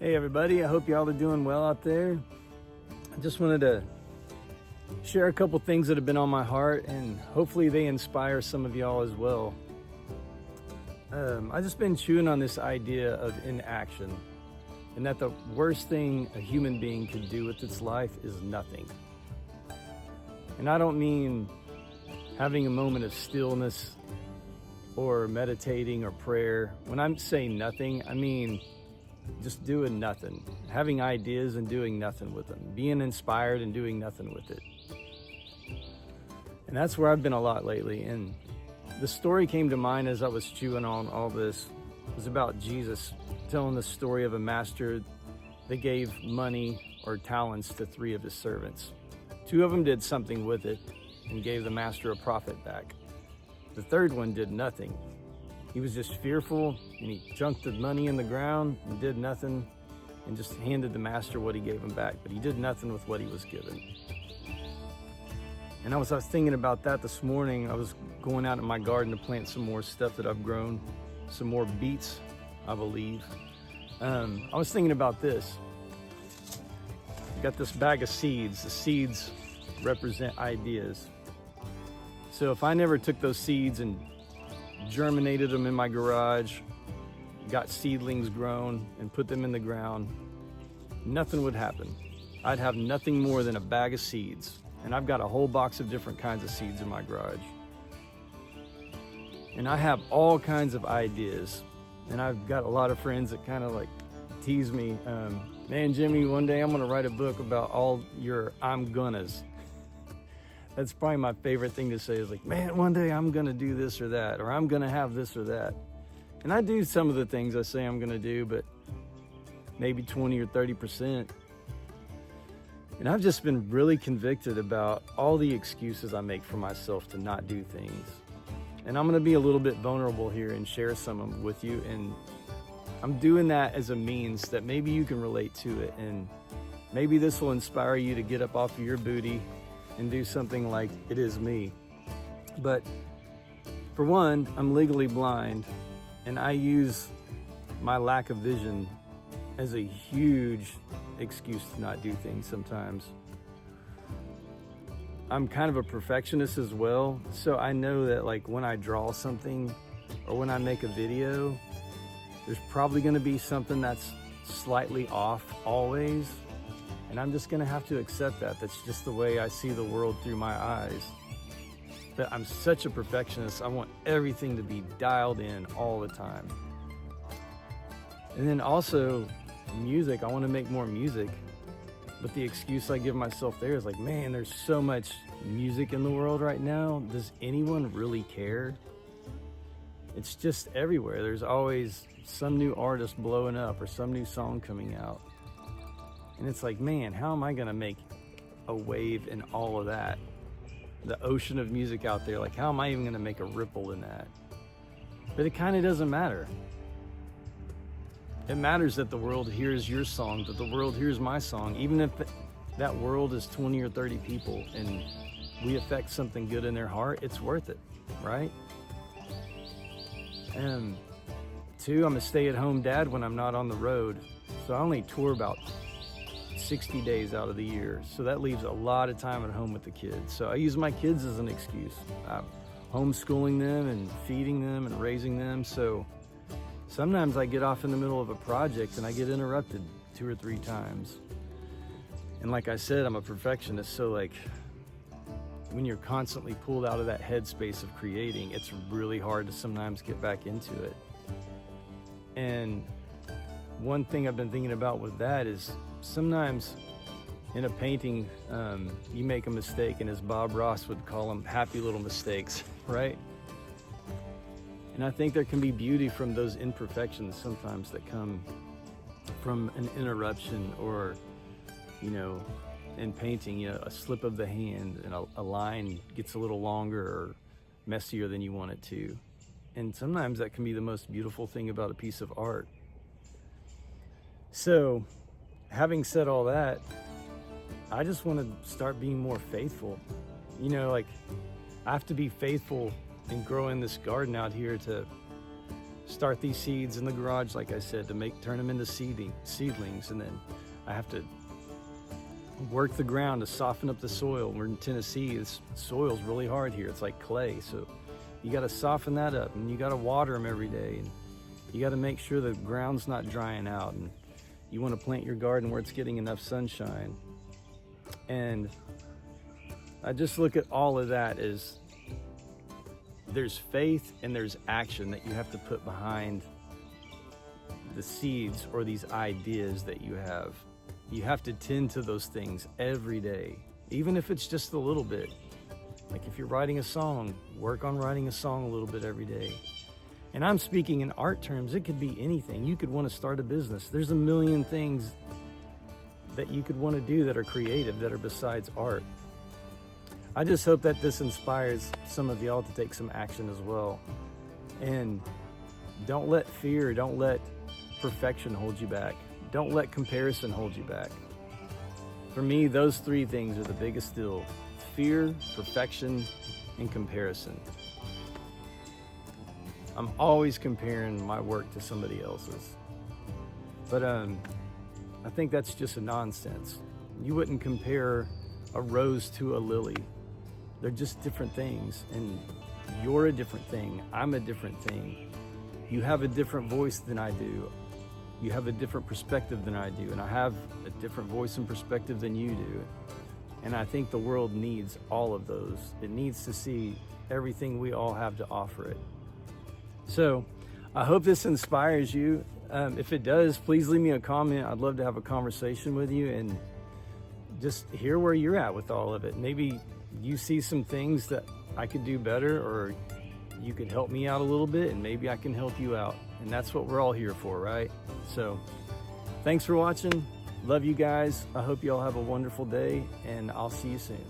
Hey everybody, I hope y'all are doing well out there. I just wanted to share a couple things that have been on my heart and hopefully they inspire some of y'all as well. I've just been chewing on this idea of inaction, and that the worst thing a human being can do with its life is nothing. And I don't mean having a moment of stillness or meditating or prayer. When I'm saying nothing, I mean just doing nothing, having ideas and doing nothing with them, being inspired and doing nothing with it. And that's where I've been a lot lately. And the story came to mind as I was chewing on all this. It was about Jesus telling the story of a master that gave money or talents to 3 of his servants. 2 of them did something with it and gave the master a profit back. The 3rd one did nothing. He was just fearful, and he chunked the money in the ground and did nothing and just handed the master what he gave him back, but he did nothing with what he was given. And I was thinking about that this morning. I was going out in my garden to plant some more stuff that I've grown, some more beets, I believe. I was thinking about this. I got this bag of seeds. The seeds represent ideas. So if I never took those seeds and germinated them in my garage, got seedlings grown and put them in the ground, nothing would happen. I'd have nothing more than a bag of seeds. And I've got a whole box of different kinds of seeds in my garage. And I have all kinds of ideas. And I've got a lot of friends that kind of like tease me, man, Jimmy, one day I'm gonna write a book about all your I'm gonnas. That's probably my favorite thing to say is like, man, one day I'm gonna do this or that, or I'm gonna have this or that. And I do some of the things I say I'm gonna do, but maybe 20 or 30%. And I've just been really convicted about all the excuses I make for myself to not do things. And I'm gonna be a little bit vulnerable here and share some of them with you. And I'm doing that as a means that maybe you can relate to it. And maybe this will inspire you to get up off of your booty and do something like It Is Me. But for one, I'm legally blind, and I use my lack of vision as a huge excuse to not do things sometimes. I'm kind of a perfectionist as well, so I know that like when I draw something or when I make a video, there's probably going to be something that's slightly off always, and I'm just going to have to accept that. That's just the way I see the world through my eyes. But I'm such a perfectionist. I want everything to be dialed in all the time. And then also music, I want to make more music, but the excuse I give myself there is like, man, there's so much music in the world right now. Does anyone really care? It's just everywhere. There's always some new artist blowing up or some new song coming out. And it's like, man, how am I gonna make a wave in all of that? The ocean of music out there, like how am I even gonna make a ripple in that? But it kind of doesn't matter. It matters that the world hears your song, that the world hears my song, even if that world is 20 or 30 people and we affect something good in their heart, it's worth it, right? And 2, I'm a stay-at-home dad when I'm not on the road. So I only tour about 60 days out of the year. So that leaves a lot of time at home with the kids. So I use my kids as an excuse. I'm homeschooling them and feeding them and raising them. So sometimes I get off in the middle of a project and I get interrupted 2 or 3 times. And like I said, I'm a perfectionist. So like when you're constantly pulled out of that headspace of creating, it's really hard to sometimes get back into it. And one thing I've been thinking about with that is sometimes in a painting, you make a mistake, and as Bob Ross would call them, happy little mistakes, right? And I think there can be beauty from those imperfections sometimes that come from an interruption or, in painting, a slip of the hand and a line gets a little longer or messier than you want it to. And sometimes that can be the most beautiful thing about a piece of art. So, having said all that, I just want to start being more faithful. I have to be faithful and grow in this garden out here to start these seeds in the garage, like I said, to turn them into seedlings, and then I have to work the ground to soften up the soil. We're in Tennessee. This soil's really hard here. It's like clay, so you got to soften that up, and you got to water them every day, and you got to make sure the ground's not drying out, and you want to plant your garden where it's getting enough sunshine. And I just look at all of that as there's faith and there's action that you have to put behind the seeds or these ideas that you have. You have to tend to those things every day, even if it's just a little bit. Like if you're writing a song, work on writing a song a little bit every day. And I'm speaking in art terms. It could be anything. You could want to start a business. There's a million things that you could want to do that are creative, that are besides art. I just hope that this inspires some of y'all to take some action as well. And don't let fear, don't let perfection hold you back. Don't let comparison hold you back. For me, those three things are the biggest deal: fear, perfection, and comparison. I'm always comparing my work to somebody else's. But I think that's just a nonsense. You wouldn't compare a rose to a lily. They're just different things, and you're a different thing. I'm a different thing. You have a different voice than I do. You have a different perspective than I do, and I have a different voice and perspective than you do. And I think the world needs all of those. It needs to see everything we all have to offer it. So I hope this inspires you. If it does, please leave me a comment. I'd love to have a conversation with you and just hear where you're at with all of it. Maybe you see some things that I could do better, or you could help me out a little bit, and maybe I can help you out. And that's what we're all here for, right? So thanks for watching. Love you guys. I hope you all have a wonderful day, and I'll see you soon.